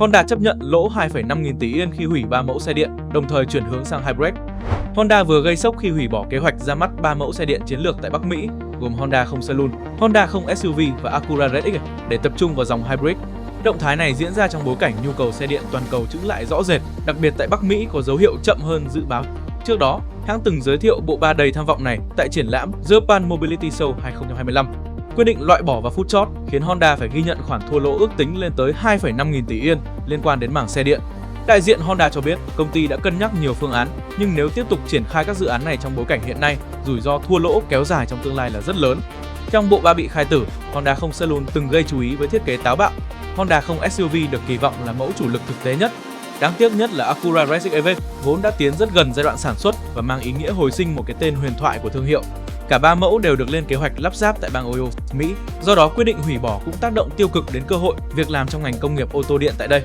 Honda chấp nhận lỗ 2,5 nghìn tỷ Yên khi hủy 3 mẫu xe điện, đồng thời chuyển hướng sang hybrid. Honda vừa gây sốc khi hủy bỏ kế hoạch ra mắt 3 mẫu xe điện chiến lược tại Bắc Mỹ, gồm Honda không Saloon, Honda không SUV và Acura RX để tập trung vào dòng hybrid. Động thái này diễn ra trong bối cảnh nhu cầu xe điện toàn cầu chững lại rõ rệt, đặc biệt tại Bắc Mỹ có dấu hiệu chậm hơn dự báo. Trước đó, hãng từng giới thiệu bộ ba đầy tham vọng này tại triển lãm Japan Mobility Show 2025. Quyết định loại bỏ vào phút chót khiến Honda phải ghi nhận khoản thua lỗ ước tính lên tới 2,5 nghìn tỷ Yên liên quan đến mảng xe điện. Đại diện Honda cho biết công ty đã cân nhắc nhiều phương án, nhưng nếu tiếp tục triển khai các dự án này trong bối cảnh hiện nay, rủi ro thua lỗ kéo dài trong tương lai là rất lớn. Trong bộ ba bị khai tử, Honda không Saloon từng gây chú ý với thiết kế táo bạo. Honda không SUV được kỳ vọng là mẫu chủ lực thực tế nhất. Đáng tiếc nhất là Acura RX EV vốn đã tiến rất gần giai đoạn sản xuất và mang ý nghĩa hồi sinh một cái tên huyền thoại của thương hiệu. Cả 3 mẫu đều được lên kế hoạch lắp ráp tại bang Ohio, Mỹ. Do đó quyết định hủy bỏ cũng tác động tiêu cực đến cơ hội việc làm trong ngành công nghiệp ô tô điện tại đây.